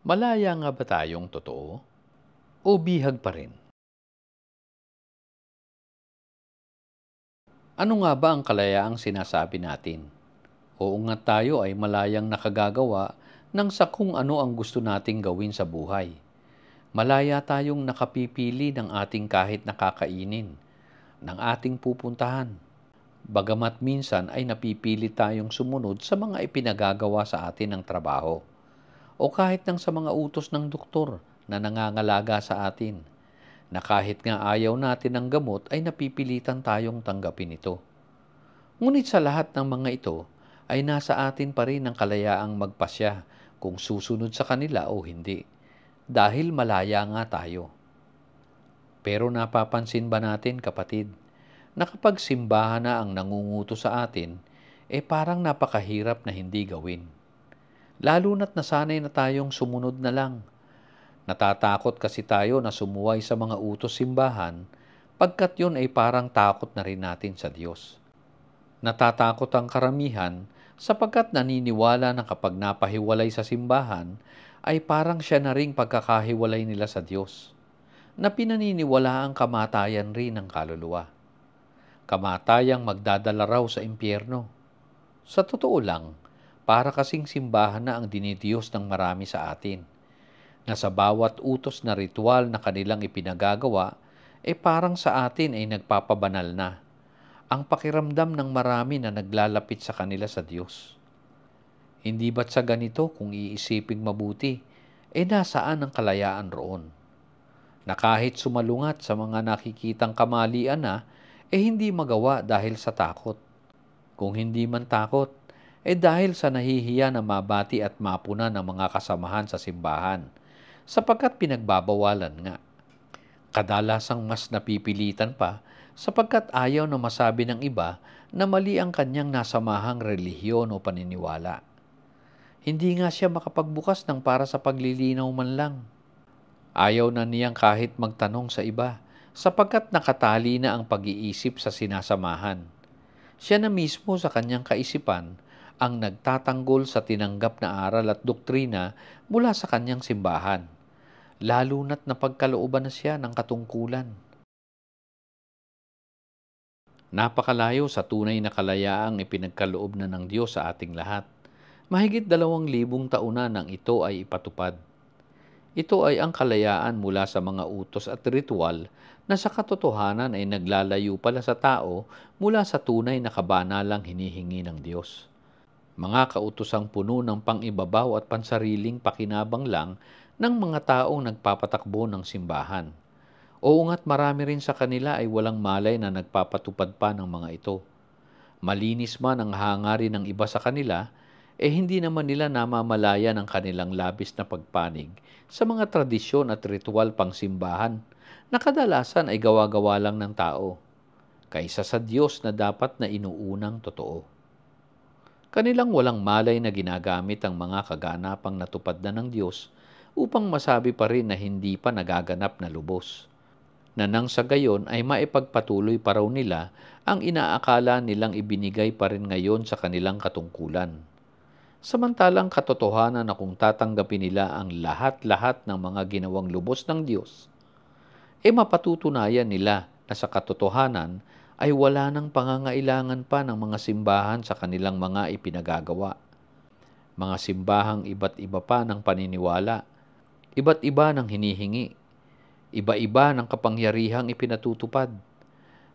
Malaya nga ba tayong totoo o bihag pa rin? Ano nga ba ang kalayaang sinasabi natin? Oo nga tayo ay malayang nakagagawa ng sa kung ano ang gusto nating gawin sa buhay. Malaya tayong nakapipili ng ating kahit nakakainin, ng ating pupuntahan. Bagamat minsan ay napipili tayong sumunod sa mga ipinagagawa sa atin ng trabaho o kahit ng sa mga utos ng doktor na nangangalaga sa atin, na kahit nga ayaw natin ng gamot ay napipilitan tayong tanggapin ito. Ngunit sa lahat ng mga ito ay nasa atin pa rin ang kalayaang magpasya kung susunod sa kanila o hindi, dahil malaya nga tayo. Pero napapansin ba natin, kapatid, na kapag simbahan na ang nangunguto sa atin, parang napakahirap na hindi gawin. Lalo na't nasanay na tayong sumunod na lang. Natatakot kasi tayo na sumuway sa mga utos simbahan, pagkat yun ay parang takot na rin natin sa Diyos. Natatakot ang karamihan sapagkat naniniwala na kapag napahiwalay sa simbahan, ay parang siya na ring pagkakahiwalay nila sa Diyos, na pinaniniwala ang kamatayan rin ng kaluluwa. Kamatayang magdadala raw sa impyerno. Sa totoo lang, para kasing simbahan na ang dinidiyos ng marami sa atin, na sa bawat utos na ritual na kanilang ipinagagawa, parang sa atin ay nagpapabanal na ang pakiramdam ng marami na naglalapit sa kanila sa Diyos. Hindi ba't sa ganito, kung iisiping mabuti, nasaan ang kalayaan roon? Na kahit sumalungat sa mga nakikitang kamalian na, hindi magawa dahil sa takot. Kung hindi man takot, dahil sa nahihiya na mabati at mapuna ng mga kasamahan sa simbahan, sapagkat pinagbabawalan nga. Kadalasang mas napipilitan pa sapagkat ayaw na masabi ng iba na mali ang kanyang nasamahang relihiyon o paniniwala. Hindi nga siya makapagbukas ng para sa paglilinaw man lang. Ayaw na niyang kahit magtanong sa iba sapagkat nakatali na ang pag-iisip sa sinasamahan. Siya na mismo sa kanyang kaisipan ang nagtatanggol sa tinanggap na aral at doktrina mula sa kanyang simbahan, lalo na't napagkalooban na siya ng katungkulan. Napakalayo sa tunay na kalayaang ipinagkaloob na ng Diyos sa ating lahat. Mahigit 2,000 taon na nang ito ay ipatupad. Ito ay ang kalayaan mula sa mga utos at ritual na sa katotohanan ay naglalayo pala sa tao mula sa tunay na kabanalang hinihingi ng Diyos. Mga kautosang puno ng pang-ibabaw at pansariling pakinabang lang ng mga taong nagpapatakbo ng simbahan. Oo nga't marami rin sa kanila ay walang malay na nagpapatupad pa ng mga ito. Malinis man ang hangarin ng iba sa kanila, hindi naman nila namamalaya ng kanilang labis na pagpanig sa mga tradisyon at ritual pangsimbahan na kadalasan ay gawa-gawa lang ng tao, kaysa sa Diyos na dapat na inuunang totoo. Kanilang walang malay na ginagamit ang mga kaganapang natupad na ng Diyos upang masabi pa rin na hindi pa nagaganap na lubos, na nang sa gayon ay maipagpatuloy pa raw nila ang inaakala nilang ibinigay pa rin ngayon sa kanilang katungkulan. Samantalang katotohanan na kung tatanggapin nila ang lahat-lahat ng mga ginawang lubos ng Diyos, mapatutunayan nila na sa katotohanan ay wala nang pangangailangan pa ng mga simbahan sa kanilang mga ipinagagawa. Mga simbahang iba't iba pa ng paniniwala, iba't iba ng hinihingi, iba-iba ng kapangyarihang ipinatutupad,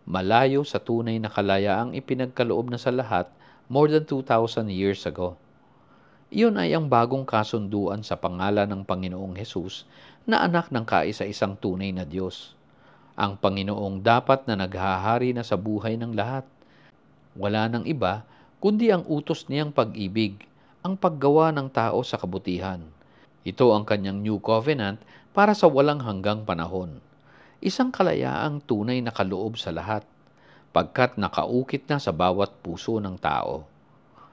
malayo sa tunay na kalayaang ipinagkaloob na sa lahat more than 2,000 years ago. Iyon ay ang bagong kasunduan sa pangalan ng Panginoong Hesus na anak ng kaisa-isang tunay na Diyos. Ang Panginoong dapat na naghahari na sa buhay ng lahat. Wala nang iba kundi ang utos niyang pag-ibig, ang paggawa ng tao sa kabutihan. Ito ang kanyang New Covenant para sa walang hanggang panahon. Isang kalayaang tunay na kaloob sa lahat, pagkat nakaukit na sa bawat puso ng tao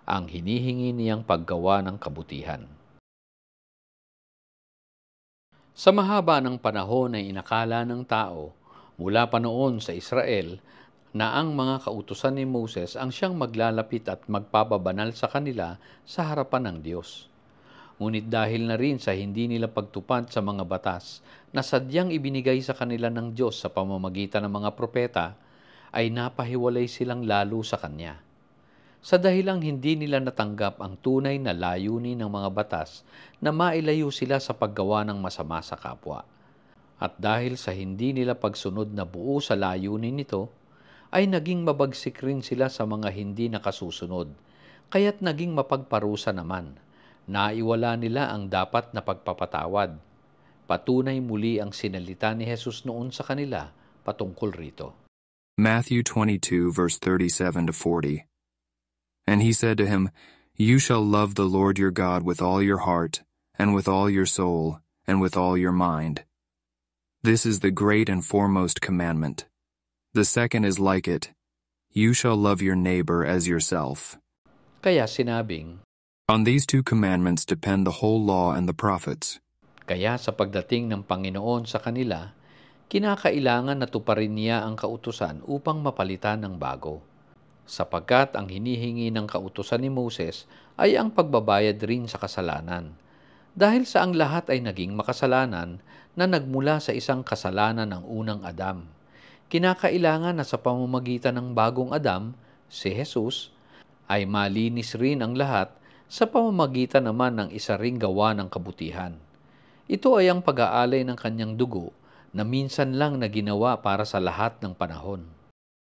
ang hinihingi niyang paggawa ng kabutihan. Sa mahaba ng panahon ay inakala ng tao, mula pa noon sa Israel, na ang mga kautusan ni Moses ang siyang maglalapit at magpapabanal sa kanila sa harapan ng Diyos. Ngunit dahil na rin sa hindi nila pagtupad sa mga batas na sadyang ibinigay sa kanila ng Diyos sa pamamagitan ng mga propeta, ay napahiwalay silang lalo sa Kanya. Sa dahilang hindi nila natanggap ang tunay na layunin ng mga batas na mailayo sila sa paggawa ng masama sa kapwa. At dahil sa hindi nila pagsunod na buo sa layunin nito, ay naging mabagsik rin sila sa mga hindi nakasusunod, kaya't naging mapagparusa naman. Naiwala nila ang dapat na pagpapatawad. Patunay muli ang sinalita ni Jesus noon sa kanila patungkol rito. Matthew 22, verse 37 to 40. And he said to him, You shall love the Lord your God with all your heart, and with all your soul, and with all your mind. This is the great and foremost commandment. The second is like it. You shall love your neighbor as yourself. Kaya sinabing, On these two commandments depend the whole law and the prophets. kaya sa pagdating ng Panginoon sa kanila, kinakailangan na tuparin niya ang kautusan upang mapalitan ng bago. Sapagkat ang hinihingi ng kautusan ni Moses ay ang pagbabayad rin sa kasalanan. Dahil sa ang lahat ay naging makasalanan na nagmula sa isang kasalanan ng unang Adam. Kinakailangan na sa pamamagitan ng bagong Adam, si Jesus, ay malinis rin ang lahat sa pamamagitan naman ng isa ring gawa ng kabutihan. Ito ay ang pag-aalay ng kanyang dugo na minsan lang na ginawa para sa lahat ng panahon.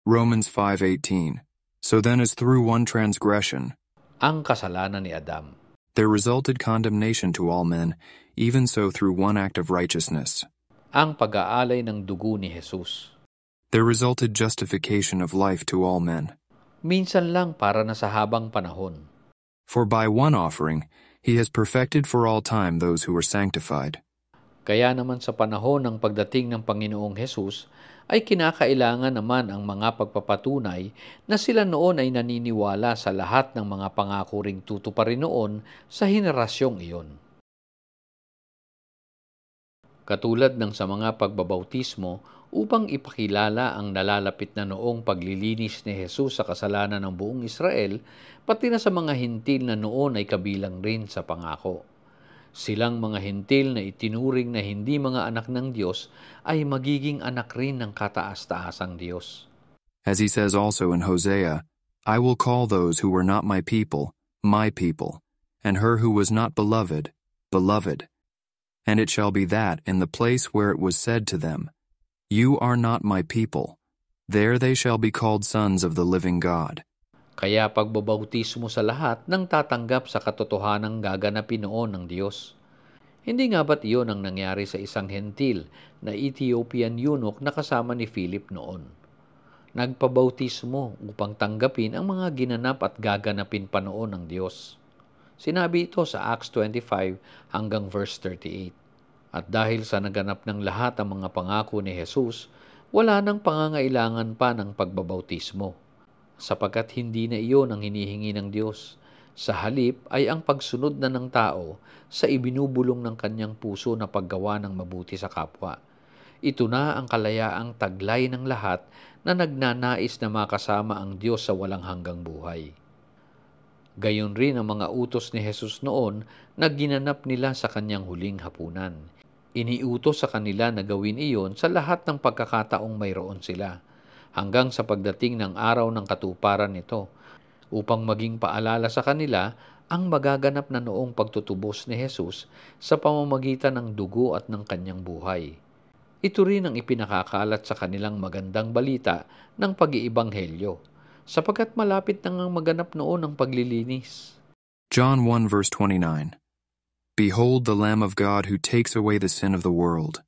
Romans 5:18. So then as through one transgression, Ang kasalanan ni Adam. there resulted condemnation to all men, even so through one act of righteousness, Ang pag-aalay ng dugo ni Jesus. there resulted justification of life to all men. Minsan lang para na sa habang panahon. For by one offering he has perfected for all time those who are sanctified. Kaya naman sa panahon ng pagdating ng Panginoong Hesus, ay kinakailangan naman ang mga pagpapatunay na sila noon ay naniniwala sa lahat ng mga pangako ring tutuparin noon sa henerasyong iyon. Katulad ng sa mga pagbabautismo upang ipakilala ang nalalapit na noong paglilinis ni Jesus sa kasalanan ng buong Israel, pati na sa mga hintil na noon ay kabilang rin sa pangako. Silang mga hintil na itinuring na hindi mga anak ng Diyos ay magiging anak rin ng kataas-taasang Diyos. As he says also in Hosea, I will call those who were not my people, and her who was not beloved, beloved. And it shall be that in the place where it was said to them, You are not my people, there they shall be called sons of the living God. Kaya pagbabautismo sa lahat nang tatanggap sa katotohanang gaganapin noon ng Diyos. Hindi nga ba't iyon ang nangyari sa isang hentil na Ethiopian eunuch na kasama ni Philip noon? Nagpabautismo upang tanggapin ang mga ginanap at gaganapin pa noon ng Diyos. Sinabi ito sa Acts 25 hanggang verse 38. At dahil sa naganap ng lahat ang mga pangako ni Jesus, wala nang pangangailangan pa ng pagbabautismo, sapagkat hindi na iyon ang hinihingi ng Diyos. Sa halip ay ang pagsunod na ng tao sa ibinubulong ng kanyang puso na paggawa ng mabuti sa kapwa. Ito na ang kalayaang taglay ng lahat na nagnanais na makasama ang Diyos sa walang hanggang buhay. Gayon rin ang mga utos ni Jesus noon na ginanap nila sa kanyang huling hapunan. Iniutos sa kanila na gawin iyon sa lahat ng pagkakataong mayroon sila, hanggang sa pagdating ng araw ng katuparan nito, upang maging paalala sa kanila ang magaganap na noong pagtutubos ni Jesus sa pamamagitan ng dugo at ng kanyang buhay. Ito rin ang ipinakakalat sa kanilang magandang balita ng pag-iibanghelyo, sapagkat malapit na ngang maganap noon ang paglilinis. John 1 verse 29. Behold the Lamb of God who takes away the sin of the world.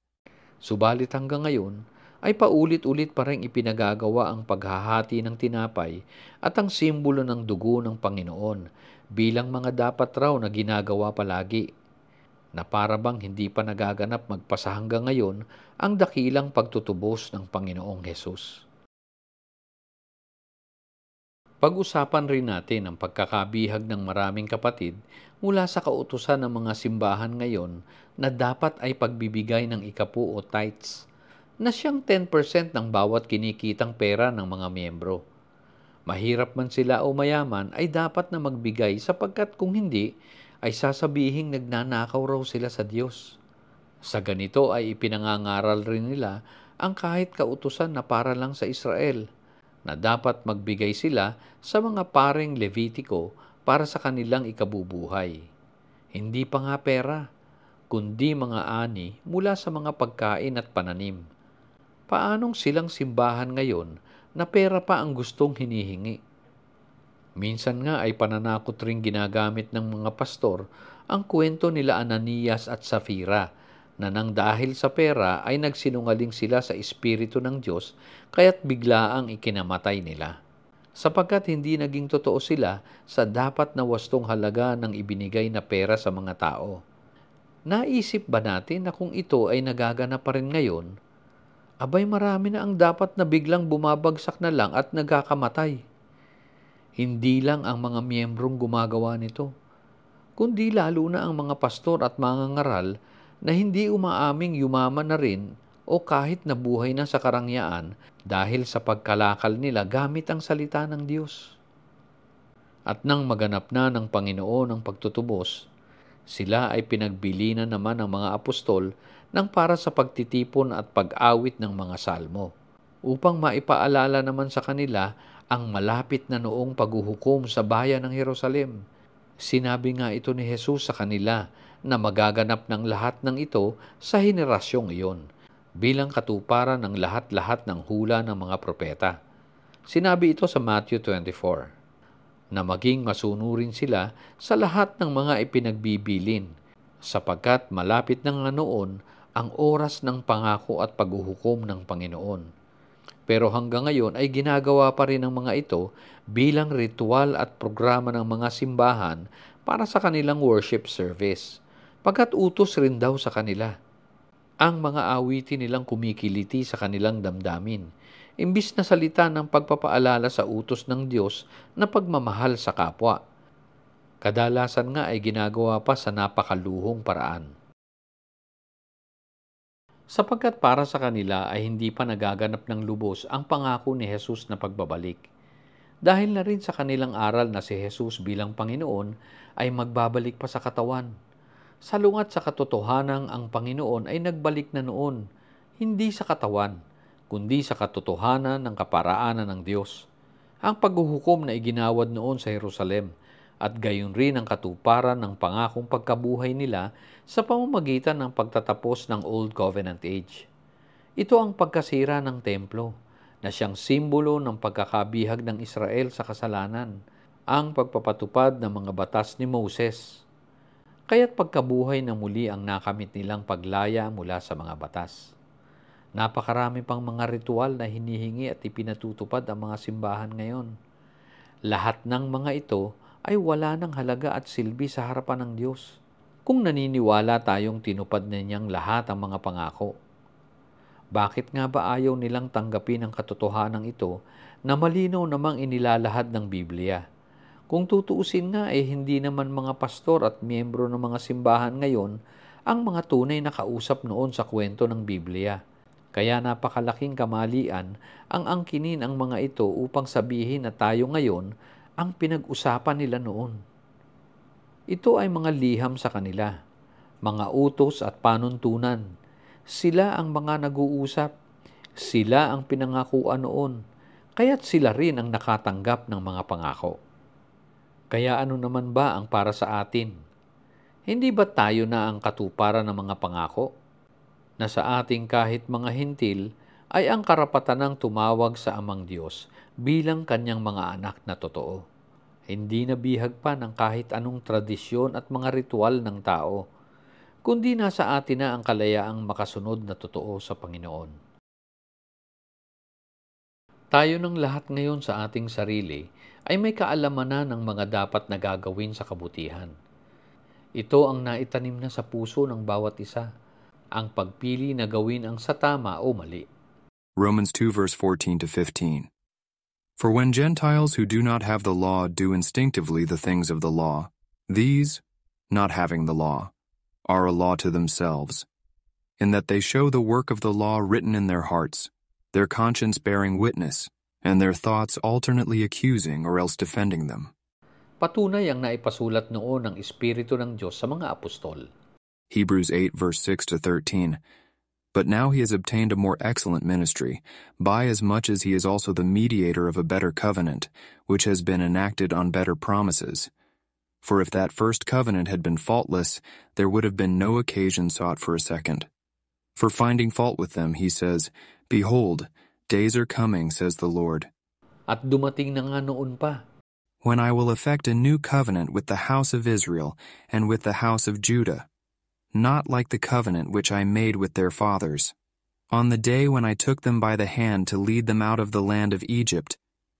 Subalit hanggang ngayon, ay paulit-ulit pa rin ipinagagawa ang paghahati ng tinapay at ang simbolo ng dugo ng Panginoon bilang mga dapat raw na ginagawa palagi, na para bang hindi pa nagaganap magpasa hanggang ngayon ang dakilang pagtutubos ng Panginoong Hesus. Pag-usapan rin natin ang pagkakabihag ng maraming kapatid mula sa kautusan ng mga simbahan ngayon na dapat ay pagbibigay ng ikapu o tithes, na siyang 10% ng bawat kinikitang pera ng mga miyembro. Mahirap man sila o mayaman ay dapat na magbigay sapagkat kung hindi, ay sasabihing nagnanakaw raw sila sa Diyos. Sa ganito ay ipinangangaral rin nila ang kahit kautusan na para lang sa Israel, na dapat magbigay sila sa mga paring Levitiko para sa kanilang ikabubuhay. Hindi pa nga pera, kundi mga ani mula sa mga pagkain at pananim. Paanong silang simbahan ngayon na pera pa ang gustong hinihingi? Minsan nga ay pananakot ring ginagamit ng mga pastor ang kwento nila Ananias at Safira na nang dahil sa pera ay nagsinungaling sila sa Espiritu ng Diyos kaya't biglaang ikinamatay nila. Sapagkat hindi naging totoo sila sa dapat na wastong halaga ng ibinigay na pera sa mga tao. Naisip ba natin na kung ito ay nagaganap pa rin ngayon, abay marami na ang dapat na biglang bumabagsak na lang at nagkakamatay. Hindi lang ang mga miyembrong gumagawa nito, kundi lalo na ang mga pastor at mga ngaral na hindi umaaming yumaman na rin o kahit nabuhay na sa karangyaan dahil sa pagkalakal nila gamit ang salita ng Diyos. At nang maganap na ng Panginoon ang pagtutubos, sila ay pinagbili na naman ng mga apostol ng para sa pagtitipon at pag-awit ng mga salmo, upang maipaalala naman sa kanila ang malapit na noong paghuhukom sa bayan ng Jerusalem. Sinabi nga ito ni Jesus sa kanila na magaganap ng lahat ng ito sa henerasyong iyon, bilang katuparan ng lahat-lahat ng hula ng mga propeta. Sinabi ito sa Matthew 24, na maging masunurin sila sa lahat ng mga ipinagbibilin, sapagkat malapit na nga noon ang oras ng pangako at paghuhukom ng Panginoon. Pero hanggang ngayon ay ginagawa pa rin ng mga ito bilang ritual at programa ng mga simbahan para sa kanilang worship service, pagkat utos rin daw sa kanila. Ang mga awitin nilang kumikiliti sa kanilang damdamin, imbis na salita ng pagpapaalala sa utos ng Diyos na pagmamahal sa kapwa. Kadalasan nga ay ginagawa pa sa napakaluhong paraan. Sapagkat para sa kanila ay hindi pa nagaganap ng lubos ang pangako ni Jesus na pagbabalik. Dahil na rin sa kanilang aral na si Jesus bilang Panginoon ay magbabalik pa sa katawan. Salungat sa katotohanan ang Panginoon ay nagbalik na noon, hindi sa katawan, kundi sa katotohanan ng kaparaanan ng Diyos. Ang paghuhukom na iginawad noon sa Jerusalem, at gayon rin ang katuparan ng pangakong pagkabuhay nila sa pamamagitan ng pagtatapos ng Old Covenant Age. Ito ang pagkasira ng templo, na siyang simbolo ng pagkakabihag ng Israel sa kasalanan, ang pagpapatupad ng mga batas ni Moses. Kaya't pagkabuhay na muli ang nakamit nilang paglaya mula sa mga batas. Napakarami pang mga ritual na hinihingi at ipinatutupad ang mga simbahan ngayon. Lahat ng mga ito ay wala ng halaga at silbi sa harapan ng Diyos kung naniniwala tayong tinupad na niyang lahat ang mga pangako. Bakit nga ba ayaw nilang tanggapin ang katotohanan ito na malinaw namang inilalahad ng Biblia? Kung tutuusin nga hindi naman mga pastor at miyembro ng mga simbahan ngayon ang mga tunay na kausap noon sa kwento ng Biblia. Kaya napakalaking kamalian ang angkinin ang mga ito upang sabihin na tayo ngayon ang pinag-usapan nila noon. Ito ay mga liham sa kanila, mga utos at panuntunan. Sila ang mga nag-uusap, sila ang pinangakuan noon, kaya't sila rin ang nakatanggap ng mga pangako. Kaya ano naman ba ang para sa atin? Hindi ba tayo na ang katuparan ng mga pangako? Na sa ating kahit mga hintil ay ang karapatan ng tumawag sa Amang Diyos bilang kanyang mga anak na totoo. Hindi nabihag pa ng kahit anong tradisyon at mga ritual ng tao, kundi nasa atin na ang kalayaang makasunod na totoo sa Panginoon. Tayo ng lahat ngayon sa ating sarili ay may kaalaman na ng mga dapat na gagawin sa kabutihan. Ito ang naitanim na sa puso ng bawat isa, ang pagpili na gawin ang sa tama o mali. Romans 2 verse 14 to 15. For when Gentiles who do not have the law do instinctively the things of the law, these, not having the law, are a law to themselves, in that they show the work of the law written in their hearts, their conscience bearing witness, and their thoughts alternately accusing or else defending them. Patunay ang naipasulat noon ng Espiritu ng Diyos sa mga apostol. Hebrews 8 verse 6 to 13. But now he has obtained a more excellent ministry, by as much as he is also the mediator of a better covenant, which has been enacted on better promises. For if that first covenant had been faultless, there would have been no occasion sought for a second. For finding fault with them, he says, Behold, days are coming, says the Lord, At dumating na nga noon pa, when I will effect a new covenant with the house of Israel and with the house of Judah, not like the covenant which I made with their fathers, on the day when I took them by the hand to lead them out of the land of Egypt,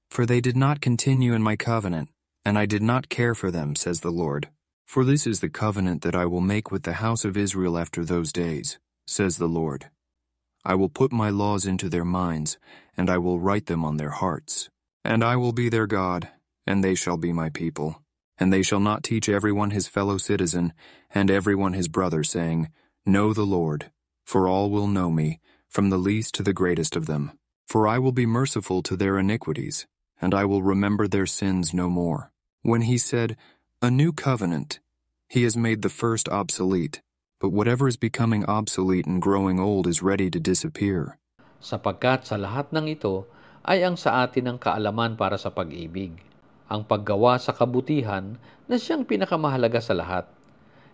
for they did not continue in my covenant, and I did not care for them, says the Lord. For this is the covenant that I will make with the house of Israel after those days, says the Lord. I will put my laws into their minds, and I will write them on their hearts. And I will be their God, and they shall be my people. And they shall not teach everyone his fellow citizen, and everyone his brother, saying, Know the Lord, for all will know me, from the least to the greatest of them. For I will be merciful to their iniquities, and I will remember their sins no more. When he said, A new covenant, he has made the first obsolete, but whatever is becoming obsolete and growing old is ready to disappear. sapagkat sa lahat ng ito ay ang sa atin ang kaalaman para sa pag-ibig, ang paggawa sa kabutihan na siyang pinakamahalaga sa lahat.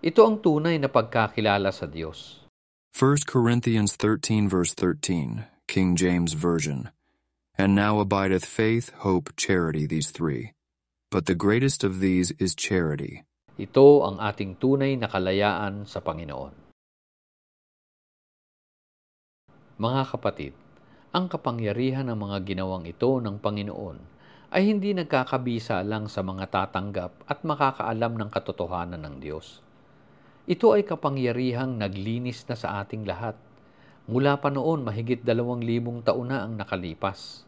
Ito ang tunay na pagkakilala sa Diyos. 1 Corinthians 13 verse 13, King James Version. And now abideth faith, hope, charity, these three. But the greatest of these is charity. Ito ang ating tunay na kalayaan sa Panginoon. Mga kapatid, ang kapangyarihan ng mga ginawang ito ng Panginoon ay hindi nagkakabisa lang sa mga tatanggap at makakaalam ng katotohanan ng Diyos. Ito ay kapangyarihang naglinis na sa ating lahat. Mula pa noon, mahigit 2,000 taon na ang nakalipas.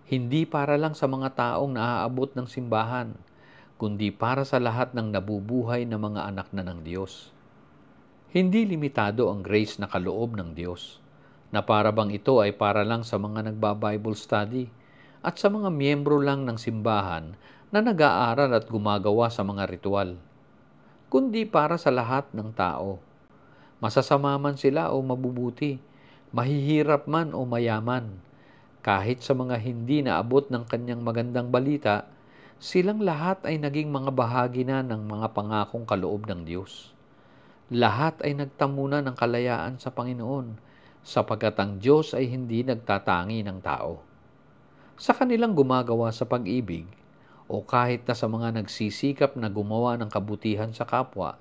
Hindi para lang sa mga taong naaabot ng simbahan, kundi para sa lahat ng nabubuhay na mga anak na ng Diyos. Hindi limitado ang grace na kaloob ng Diyos, na para bang ito ay para lang sa mga nagba-Bible study at sa mga miyembro lang ng simbahan na nag-aaral at gumagawa sa mga ritual, kundi para sa lahat ng tao. Masasama man sila o mabubuti, mahihirap man o mayaman, kahit sa mga hindi naabot ng kanyang magandang balita, silang lahat ay naging mga bahagi na ng mga pangakong kaloob ng Diyos. Lahat ay nagtamuna ng kalayaan sa Panginoon, sapagkat ang Diyos ay hindi nagtatangi ng tao. Sa kanilang gumagawa sa pag-ibig, o kahit na sa mga nagsisikap na gumawa ng kabutihan sa kapwa,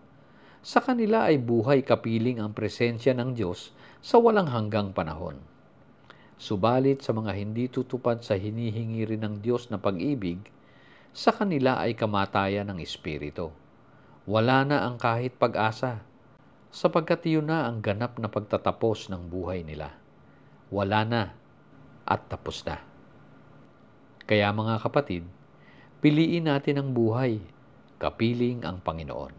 sa kanila ay buhay kapiling ang presensya ng Diyos sa walang hanggang panahon. Subalit sa mga hindi tutupad sa hinihingi rin ng Diyos na pag-ibig, sa kanila ay kamatayan ng espiritu. Wala na ang kahit pag-asa, sapagkat iyon na ang ganap na pagtatapos ng buhay nila. Wala na at tapos na. Kaya mga kapatid, piliin natin ang buhay, kapiling ang Panginoon.